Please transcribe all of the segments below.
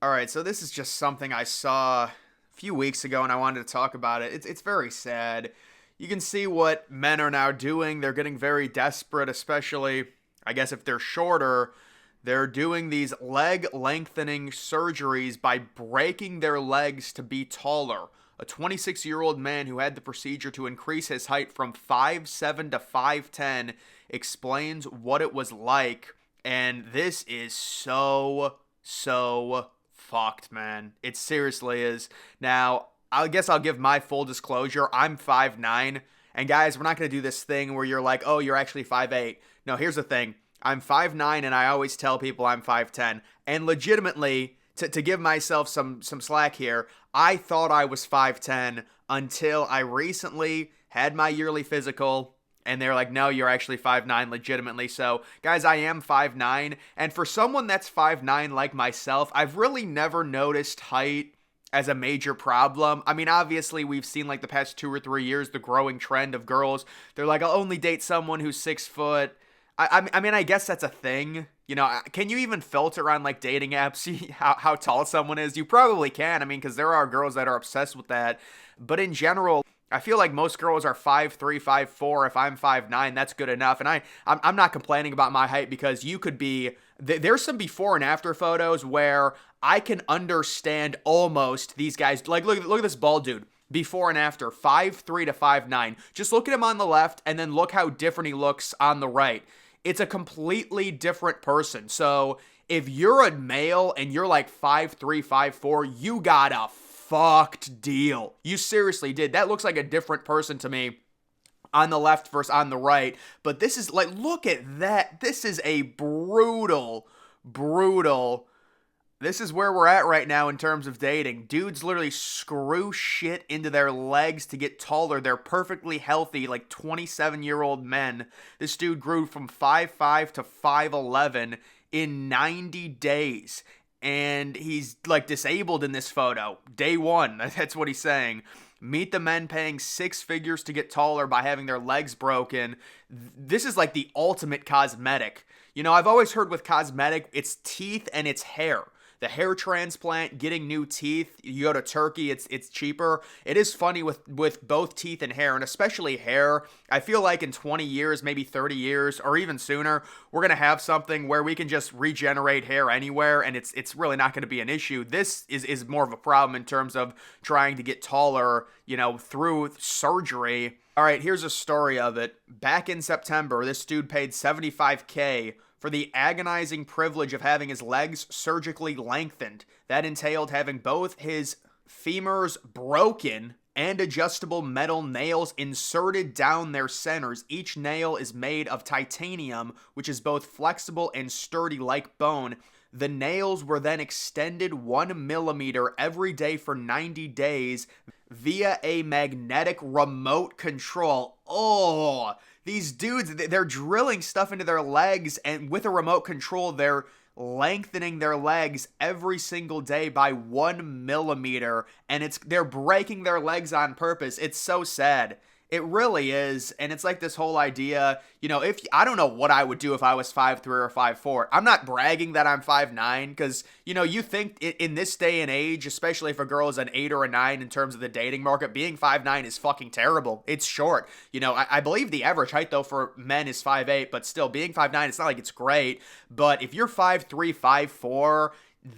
All right, so this is just something I saw a few weeks ago and I wanted to talk about it. It's very sad. You can see what men are now doing. They're getting very desperate, especially, I guess, if they're shorter. They're doing these leg lengthening surgeries by breaking their legs to be taller. A 26-year-old man who had the procedure to increase his height from 5'7" to 5'10" explains what it was like. And this is so fucked, man. It seriously is. Now, I guess I'll give my full disclosure. I'm 5'9". And guys, we're not going to do this thing where you're like, oh, you're actually 5'8". No, here's the thing. I'm 5'9", and I always tell people I'm 5'10". And legitimately, to give myself some slack here, I thought I was 5'10" until I recently had my yearly physical, and they're like, no, you're actually 5'9", legitimately. So, guys, I am 5'9", and for someone that's 5'9" like myself, I've really never noticed height as a major problem. I mean, obviously, we've seen like the past 2 or 3 years the growing trend of girls. They're like, I'll only date someone who's 6 foot. I mean, I guess that's a thing. You know, can you even filter on like dating apps, see how tall someone is? You probably can. I mean, because there are girls that are obsessed with that. But in general, I feel like most girls are 5'3", 5'4". If I'm 5'9", that's good enough. And I'm not complaining about my height because you could be. There's some before and after photos where I can understand almost these guys. Like, look at this bald dude. Before and after, 5'3" to 5'9". Just look at him on the left and then look how different he looks on the right. It's a completely different person. So if you're a male and you're like 5'3", 5'4", you got a fucked deal. You seriously did. That looks like a different person to me on the left versus on the right. But this is like, look at that. This is a brutal. This is where we're at right now in terms of dating. Dudes literally screw shit into their legs to get taller. They're perfectly healthy, like 27-year-old men. This dude grew from 5'5" to 5'11" in 90 days. And he's like disabled in this photo. Day one, that's what he's saying. Meet the men paying six figures to get taller by having their legs broken. This is like the ultimate cosmetic. You know, I've always heard with cosmetic, it's teeth and it's hair. The hair transplant, getting new teeth, you go to Turkey, it's cheaper. It is funny with both teeth and hair, and especially hair. I feel like in 20 years, maybe 30 years, or even sooner, we're gonna have something where we can just regenerate hair anywhere, and it's really not gonna be an issue. This is more of a problem in terms of trying to get taller, you know, through surgery. All right, here's a story of it. Back in September, this dude paid 75K for the agonizing privilege of having his legs surgically lengthened. That entailed having both his femurs broken and adjustable metal nails inserted down their centers. Each nail is made of titanium, which is both flexible and sturdy like bone. The nails were then extended 1 millimeter every day for 90 days via a magnetic remote control. Oh, these dudes, they're drilling stuff into their legs, and with a remote control, they're lengthening their legs every single day by 1 millimeter, and they're breaking their legs on purpose. It's so sad. It really is. And it's like this whole idea, you know, if I don't know what I would do if I was 5'3" or 5'4". I'm not bragging that I'm 5'9", because, you know, you think in this day and age, especially if a girl is an 8 or a 9 in terms of the dating market, being 5'9" is fucking terrible. It's short. You know, I believe the average height, though, for men is 5'8", but still, being 5'9", it's not like it's great. But if you're 5'3", 5'4",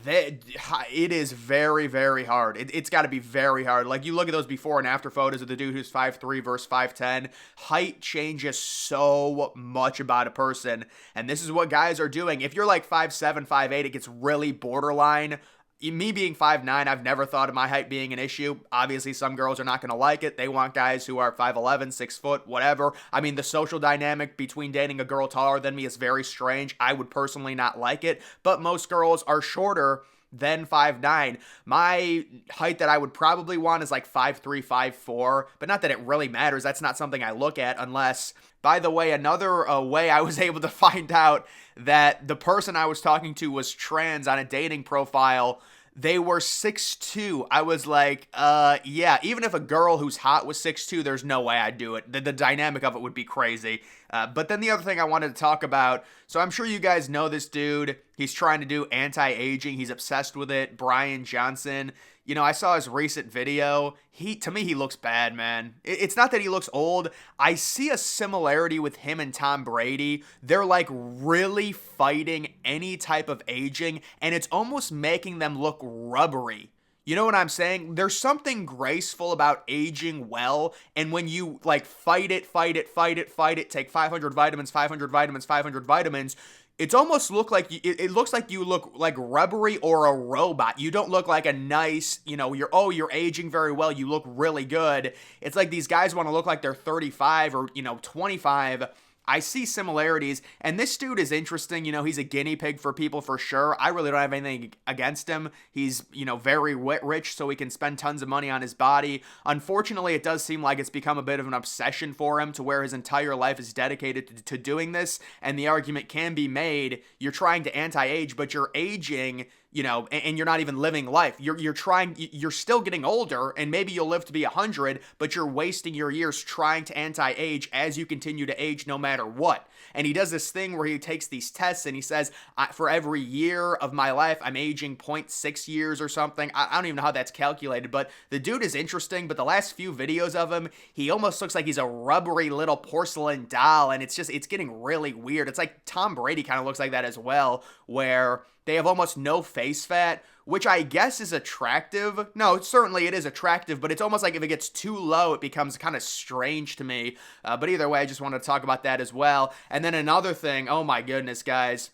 it is very hard. It's got to be very hard. Like, you look at those before and after photos of the dude who's 5'3" versus 5'10". Height changes so much about a person, and this is what guys are doing. If you're like 5'7", 5'8", it gets really borderline. Me being 5'9", I've never thought of my height being an issue. Obviously, some girls are not going to like it. They want guys who are 5'11", 6 foot, whatever. I mean, the social dynamic between dating a girl taller than me is very strange. I would personally not like it, but most girls are shorter than 5'9". My height that I would probably want is like 5'3", 5'4", but not that it really matters. That's not something I look at unless... By the way, another way I was able to find out that the person I was talking to was trans on a dating profile, they were 6'2". I was like, yeah, even if a girl who's hot was 6'2", there's no way I'd do it. The dynamic of it would be crazy. But then the other thing I wanted to talk about, so I'm sure you guys know this dude. He's trying to do anti-aging. He's obsessed with it. Brian Johnson. You know, I saw his recent video. To me, he looks bad, man. It's not that he looks old. I see a similarity with him and Tom Brady. They're like really fighting any type of aging, and it's almost making them look rubbery. You know what I'm saying? There's something graceful about aging well, and when you like fight it, take 500 vitamins, 500 vitamins, 500 vitamins, it's almost it looks like you look like rubbery or a robot. You don't look like a nice, you're aging very well. You look really good. It's like these guys want to look like they're 35 or, 25. I see similarities, and this dude is interesting. He's a guinea pig for people for sure. I really don't have anything against him. He's, very rich, so he can spend tons of money on his body. Unfortunately, it does seem like it's become a bit of an obsession for him to where his entire life is dedicated to doing this, and the argument can be made, you're trying to anti-age, but you're aging, and you're not even living life. You're still getting older, and maybe you'll live to be 100, but you're wasting your years trying to anti-age as you continue to age no matter what. And he does this thing where he takes these tests and he says, for every year of my life, I'm aging 0.6 years or something. I don't even know how that's calculated, but the dude is interesting, but the last few videos of him, he almost looks like he's a rubbery little porcelain doll, and it's getting really weird. It's like Tom Brady kind of looks like that as well, where they have almost no face fat, which I guess is attractive. No, certainly it is attractive, but it's almost like if it gets too low, it becomes kind of strange to me. But either way, I just wanted to talk about that as well. And then another thing, oh my goodness, guys.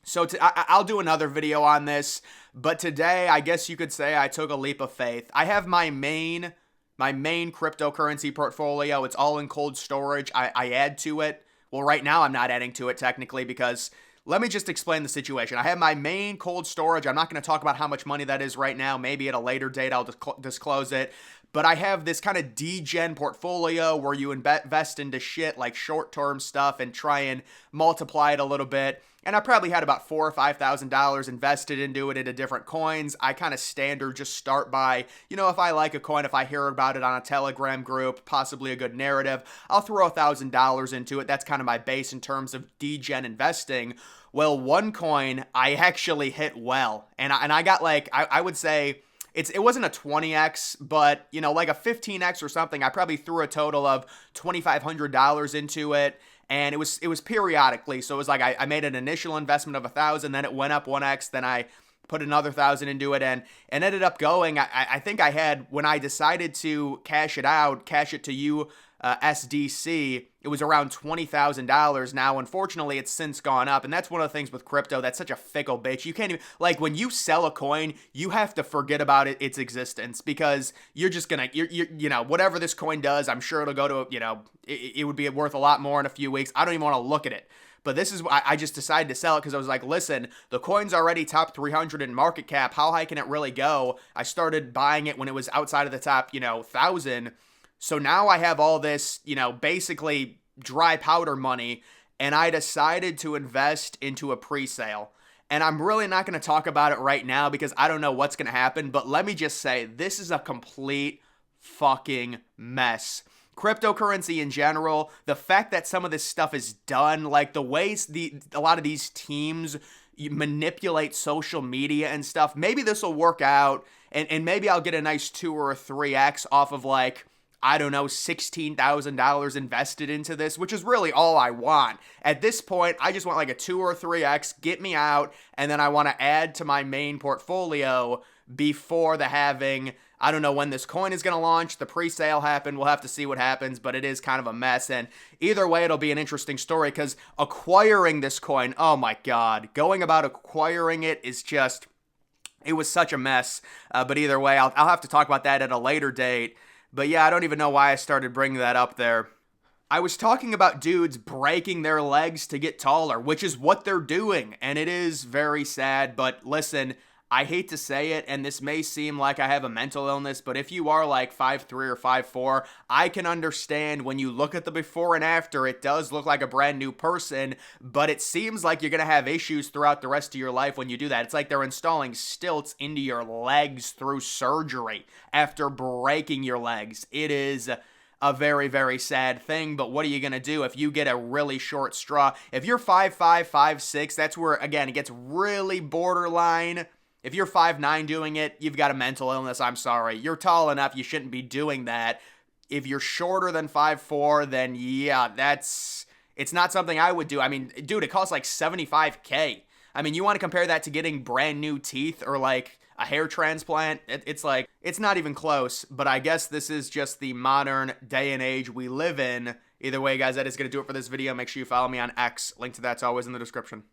So I'll do another video on this, but today, I guess you could say I took a leap of faith. I have my main cryptocurrency portfolio. It's all in cold storage. I add to it. Well, right now I'm not adding to it technically because let me just explain the situation. I have my main cold storage. I'm not going to talk about how much money that is right now. Maybe at a later date I'll disclose it. But I have this kind of degen portfolio where you invest into shit like short-term stuff and try and multiply it a little bit. And I probably had about $4,000 or $5,000 invested into it into different coins. I kind of standard just start by, if I like a coin, if I hear about it on a Telegram group, possibly a good narrative, I'll throw $1,000 into it. That's kind of my base in terms of degen investing. Well, one coin I actually hit well. And I got like, I would say, it wasn't a 20x, but, like a 15x or something. I probably threw a total of $2,500 into it. And it was periodically. So it was like I made an initial investment of 1,000, then it went up 1x, then I put another 1,000 into it and ended up going. I think I had, when I decided to cash it to USDC, it was around $20,000. Now, unfortunately, it's since gone up, and that's one of the things with crypto that's such a fickle bitch. You can't even, like, when you sell a coin, you have to forget about its existence because you're just gonna, whatever this coin does, I'm sure it'll go to, it would be worth a lot more in a few weeks. I don't even want to look at it. But this is, I just decided to sell it because I was like, listen, the coin's already top 300 in market cap. How high can it really go? I started buying it when it was outside of the top, 1,000. So now I have all this, basically dry powder money, and I decided to invest into a pre-sale. And I'm really not going to talk about it right now because I don't know what's going to happen. But let me just say, this is a complete fucking mess. Cryptocurrency in general, the fact that some of this stuff is done, like the ways a lot of these teams manipulate social media and stuff, maybe this will work out and maybe I'll get a nice 2 or a 3x off of like, I don't know, $16,000 invested into this, which is really all I want. At this point, I just want like a 2 or 3x, get me out, and then I want to add to my main portfolio before the halving. I don't know when this coin is going to launch. The pre-sale happened. We'll have to see what happens, but it is kind of a mess. And either way, it'll be an interesting story because acquiring this coin, oh my God, going about acquiring it is just, it was such a mess. But either way, I'll have to talk about that at a later date. But yeah, I don't even know why I started bringing that up there. I was talking about dudes breaking their legs to get taller, which is what they're doing. And it is very sad, but listen, I hate to say it, and this may seem like I have a mental illness, but if you are like 5'3" or 5'4", I can understand when you look at the before and after, it does look like a brand new person, but it seems like you're going to have issues throughout the rest of your life when you do that. It's like they're installing stilts into your legs through surgery after breaking your legs. It is a very, very sad thing. But what are you going to do if you get a really short straw? If you're 5'5", 5'6", that's where, again, it gets really borderline. If you're 5'9" doing it, you've got a mental illness. I'm sorry. You're tall enough. You shouldn't be doing that. If you're shorter than 5'4", then yeah, it's not something I would do. I mean, dude, it costs like $75K. I mean, you want to compare that to getting brand new teeth or like a hair transplant? It's like, it's not even close, but I guess this is just the modern day and age we live in. Either way, guys, that is going to do it for this video. Make sure you follow me on X. Link to that's always in the description.